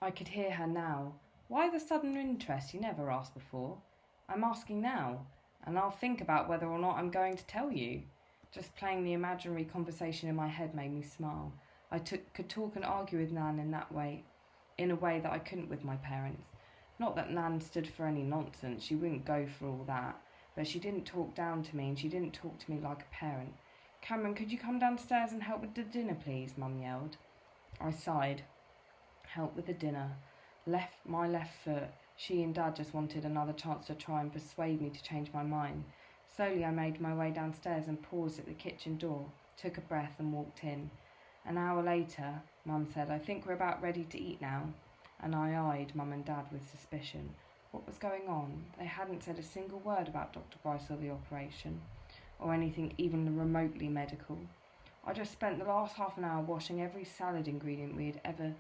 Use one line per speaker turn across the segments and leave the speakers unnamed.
I could hear her now. Why the sudden interest you never asked before? I'm asking now, and I'll think about whether or not I'm going to tell you. Just playing the imaginary conversation in my head made me smile. Could talk and argue with Nan in that way, in a way that I couldn't with my parents. Not that Nan stood for any nonsense, she wouldn't go for all that, but she didn't talk down to me and she didn't talk to me like a parent. Cameron, could you come downstairs and help with the dinner, please? Mum yelled. I sighed. Help with the dinner. My left foot. She and Dad just wanted another chance to try and persuade me to change my mind. Slowly I made my way downstairs and paused at the kitchen door, took a breath and walked in. An hour later, Mum said, I think we're about ready to eat now. And I eyed Mum and Dad with suspicion. What was going on? They hadn't said a single word about Dr. Bryce or the operation, or anything even remotely medical. I just spent the last half an hour washing every salad ingredient we had ever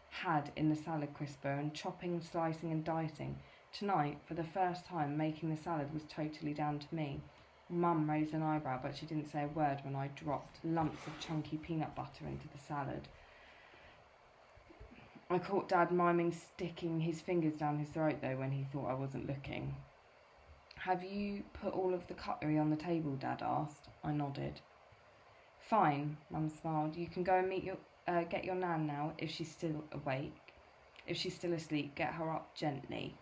had in the salad crisper and chopping, slicing and dicing. Tonight, for the first time, making the salad was totally down to me. Mum raised an eyebrow, but she didn't say a word when I dropped lumps of chunky peanut butter into the salad. I caught Dad miming sticking his fingers down his throat, though, when he thought I wasn't looking. Have you put all of the cutlery on the table, Dad asked. I nodded. Fine, Mum smiled. You can go and get your Nan now, if she's still awake. If she's still asleep, get her up gently.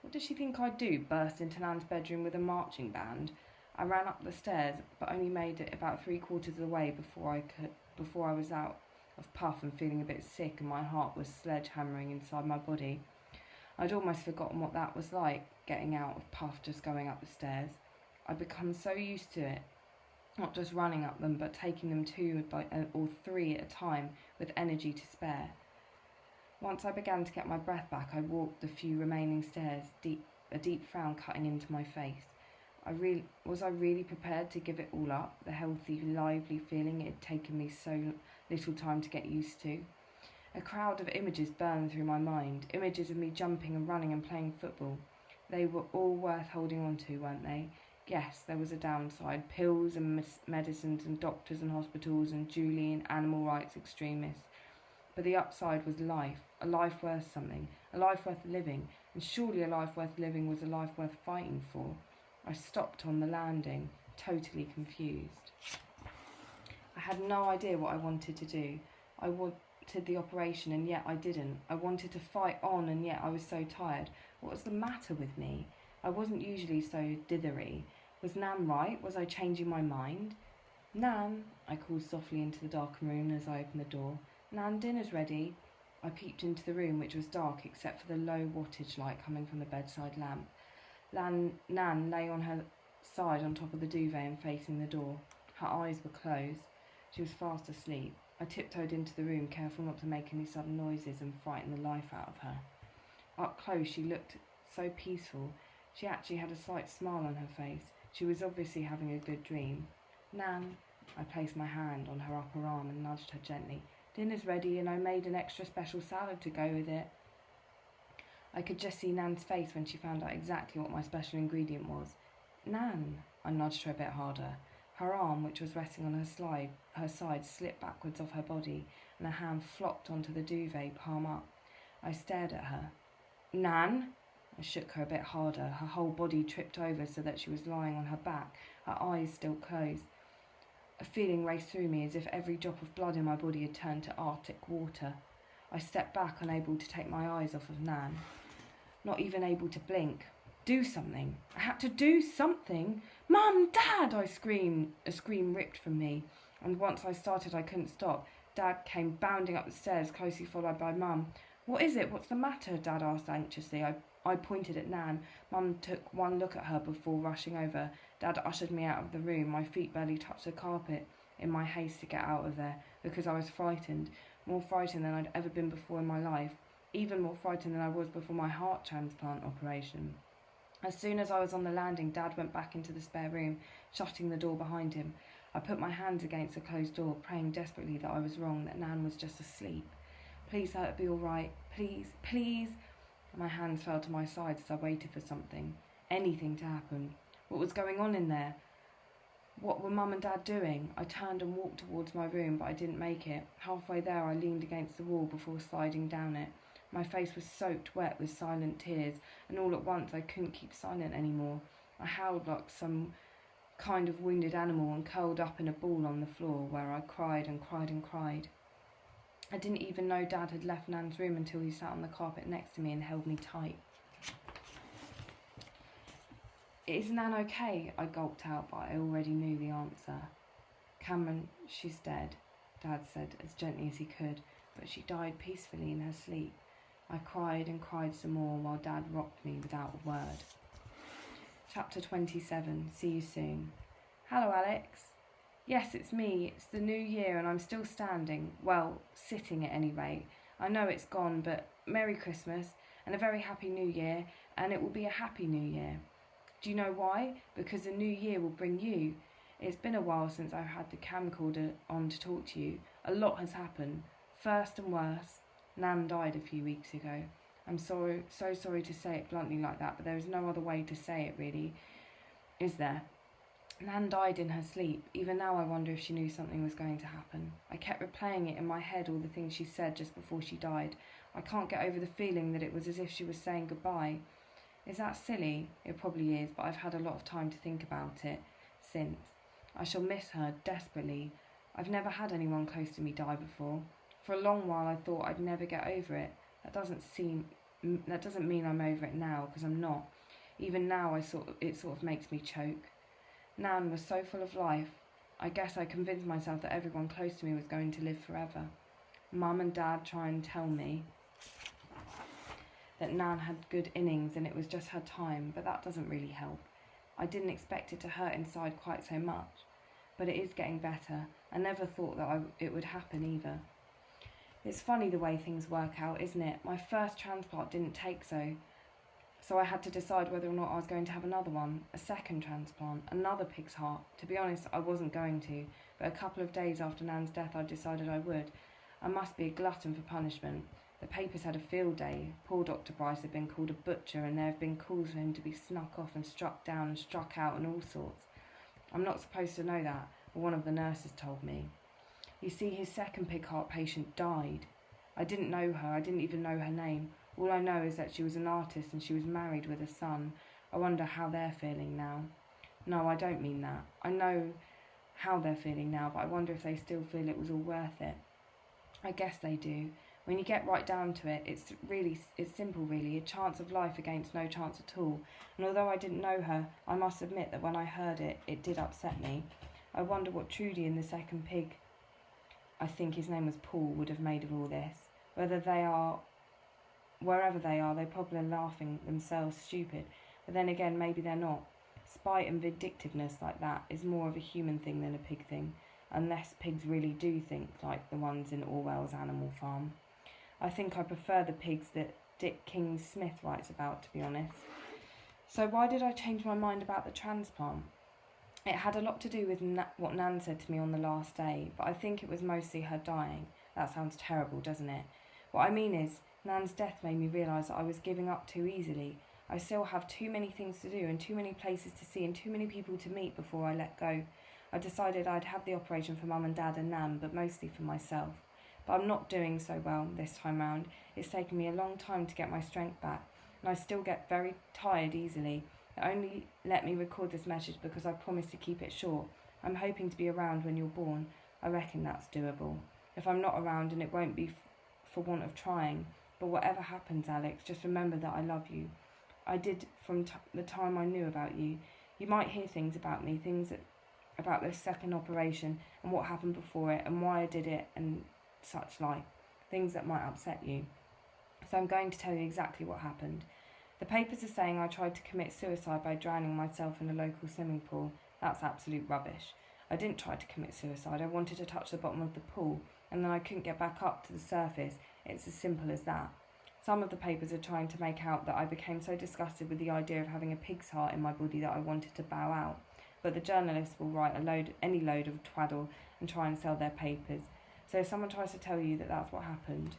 What did she think I'd do, burst into Nan's bedroom with a marching band? I ran up the stairs, but only made it about 3/4 of the way before I was out of puff and feeling a bit sick, and my heart was sledgehammering inside my body. I'd almost forgotten what that was like, getting out of puff just going up the stairs. I'd become so used to it, not just running up them, but taking them 2 or 3 at a time with energy to spare. Once I began to get my breath back, I walked the few remaining stairs, a deep frown cutting into my face. Was I really prepared to give it all up, the healthy, lively feeling it had taken me so little time to get used to? A crowd of images burned through my mind, images of me jumping and running and playing football. They were all worth holding on to, weren't they? Yes, there was a downside, pills and medicines and doctors and hospitals and Julie and animal rights extremists. But the upside was life, a life worth something, a life worth living, and surely a life worth living was a life worth fighting for. I stopped on the landing, totally confused. I had no idea what I wanted to do. I wanted the operation and yet I didn't. I wanted to fight on and yet I was so tired. What was the matter with me? I wasn't usually so dithery. Was Nan right? Was I changing my mind? Nan, I called softly into the darkened room as I opened the door. Nan, dinner's ready. I peeped into the room, which was dark except for the low wattage light coming from the bedside lamp. Nan lay on her side on top of the duvet and facing the door. Her eyes were closed. She was fast asleep. I tiptoed into the room, careful not to make any sudden noises and frighten the life out of her. Up close, she looked so peaceful. She actually had a slight smile on her face. She was obviously having a good dream. Nan, I placed my hand on her upper arm and nudged her gently. Dinner's ready and I made an extra special salad to go with it. I could just see Nan's face when she found out exactly what my special ingredient was. Nan, I nudged her a bit harder. Her arm, which was resting on her side, slipped backwards off her body, and her hand flopped onto the duvet, palm up. I stared at her. Nan? I shook her a bit harder. Her whole body tripped over so that she was lying on her back, her eyes still closed. A feeling raced through me as if every drop of blood in my body had turned to Arctic water. I stepped back, unable to take my eyes off of Nan. Not even able to blink. Do something. I had to do something. Mum! Dad! I screamed. A scream ripped from me, and once I started I couldn't stop. Dad came bounding up the stairs, closely followed by Mum. What is it? What's the matter? Dad asked anxiously. I pointed at Nan. Mum took one look at her before rushing over. Dad ushered me out of the room. My feet barely touched the carpet in my haste to get out of there, because I was frightened. More frightened than I'd ever been before in my life. Even more frightened than I was before my heart transplant operation. As soon as I was on the landing, Dad went back into the spare room, shutting the door behind him. I put my hands against the closed door, praying desperately that I was wrong, that Nan was just asleep. Please let her be all right. Please, please. My hands fell to my sides as I waited for something, anything to happen. What was going on in there? What were Mum and Dad doing? I turned and walked towards my room, but I didn't make it. Halfway there, I leaned against the wall before sliding down it. My face was soaked wet with silent tears, and all at once I couldn't keep silent anymore. I howled like some kind of wounded animal and curled up in a ball on the floor, where I cried and cried and cried. I didn't even know Dad had left Nan's room until he sat on the carpet next to me and held me tight. "Is Nan okay?" I gulped out, but I already knew the answer. "Cameron, she's dead," Dad said as gently as he could, "but she died peacefully in her sleep." I cried and cried some more while Dad rocked me without a word. Chapter 27. See you soon. "Hello, Alex." "Yes, it's me. It's the new year and I'm still standing. Well, sitting at any rate. I know it's gone, but Merry Christmas and a very happy new year, and it will be a happy new year. Do you know why? Because the new year will bring you. It's been a while since I've had the camcorder on to talk to you. A lot has happened. First and worst, Nan died a few weeks ago. I'm so sorry to say it bluntly like that, but there is no other way to say it really, is there? Nan died in her sleep. Even now I wonder if she knew something was going to happen. I kept replaying it in my head, all the things she said just before she died. I can't get over the feeling that it was as if she was saying goodbye. Is that silly? It probably is, but I've had a lot of time to think about it since. I shall miss her desperately. I've never had anyone close to me die before. For a long while I thought I'd never get over it. That doesn't mean I'm over it now, because I'm not. Even now it sort of makes me choke. Nan was so full of life. I guess I convinced myself that everyone close to me was going to live forever. Mum and Dad try and tell me that Nan had good innings and it was just her time, but that doesn't really help. I didn't expect it to hurt inside quite so much, but it is getting better. I never thought that it would happen either. It's funny the way things work out, isn't it? My first transplant didn't take so I had to decide whether or not I was going to have another one, a second transplant, another pig's heart. To be honest, I wasn't going to, but a couple of days after Nan's death I decided I would. I must be a glutton for punishment. The papers had a field day. Poor Dr. Bryce had been called a butcher, and there have been calls for him to be snuck off and struck down and struck out and all sorts. I'm not supposed to know that, but one of the nurses told me. You see, his second pig heart patient died. I didn't know her. I didn't even know her name. All I know is that she was an artist and she was married with a son. I wonder how they're feeling now. No, I don't mean that. I know how they're feeling now, but I wonder if they still feel it was all worth it. I guess they do. When you get right down to it, it's simple really, a chance of life against no chance at all. And although I didn't know her, I must admit that when I heard it, it did upset me. I wonder what Trudy and the second pig, I think his name was Paul, would have made of all this. Wherever they are, they're probably laughing themselves stupid. But then again, maybe they're not. Spite and vindictiveness like that is more of a human thing than a pig thing, unless pigs really do think like the ones in Orwell's Animal Farm. I think I prefer the pigs that Dick King-Smith writes about, to be honest. So why did I change my mind about the transplant? It had a lot to do with what Nan said to me on the last day, but I think it was mostly her dying. That sounds terrible, doesn't it? What I mean is, Nan's death made me realise that I was giving up too easily. I still have too many things to do and too many places to see and too many people to meet before I let go. I decided I'd have the operation for Mum and Dad and Nan, but mostly for myself. But I'm not doing so well this time round. It's taken me a long time to get my strength back, and I still get very tired easily. It only let me record this message because I promised to keep it short. I'm hoping to be around when you're born. I reckon that's doable. If I'm not around, and it won't be for want of trying. But whatever happens, Alex, just remember that I love you. I did from the time I knew about you. You might hear things about me, about this second operation and what happened before it and why I did it and such like, things that might upset you. So I'm going to tell you exactly what happened. The papers are saying I tried to commit suicide by drowning myself in a local swimming pool. That's absolute rubbish. I didn't try to commit suicide. I wanted to touch the bottom of the pool, and then I couldn't get back up to the surface. It's as simple as that. Some of the papers are trying to make out that I became so disgusted with the idea of having a pig's heart in my body that I wanted to bow out. But the journalists will write any load of twaddle and try and sell their papers. So if someone tries to tell you that that's what happened,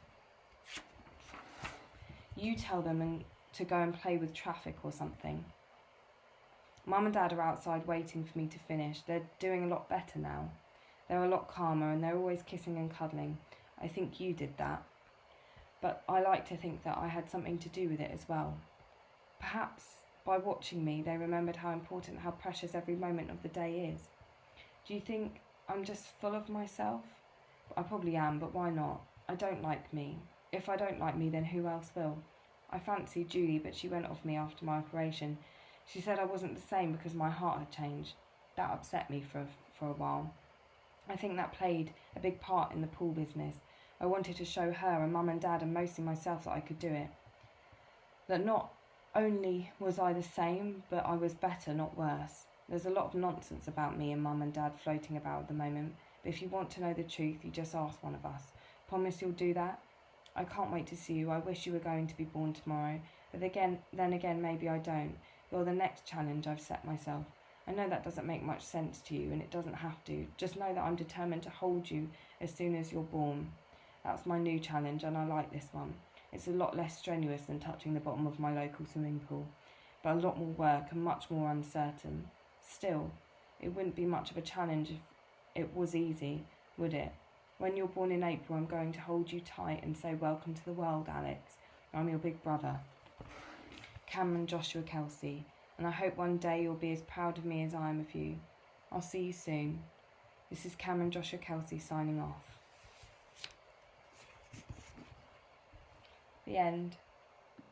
you tell them to go and play with traffic or something. Mum and Dad are outside waiting for me to finish. They're doing a lot better now. They're a lot calmer and they're always kissing and cuddling. I think you did that. but I like to think that I had something to do with it as well. Perhaps by watching me, they remembered how important, how precious every moment of the day is. Do you think I'm just full of myself? I probably am, but why not? I don't like me. If I don't like me, then who else will? I fancied Julie, but she went off me after my operation. She said I wasn't the same because my heart had changed. That upset me for a while. I think that played a big part in the pool business. I wanted to show her and Mum and Dad and mostly myself that I could do it. That not only was I the same, but I was better, not worse. There's a lot of nonsense about me and Mum and Dad floating about at the moment, but if you want to know the truth, you just ask one of us. Promise you'll do that? I can't wait to see you. I wish you were going to be born tomorrow, but then again, maybe I don't. You're the next challenge I've set myself. I know that doesn't make much sense to you, and it doesn't have to. Just know that I'm determined to hold you as soon as you're born. That's my new challenge, and I like this one. It's a lot less strenuous than touching the bottom of my local swimming pool, but a lot more work and much more uncertain. Still, it wouldn't be much of a challenge if it was easy, would it? When you're born in April, I'm going to hold you tight and say, welcome to the world, Alex. I'm your big brother, Cameron Joshua Kelsey, and I hope one day you'll be as proud of me as I am of you. I'll see you soon. This is Cameron Joshua Kelsey signing off. The end.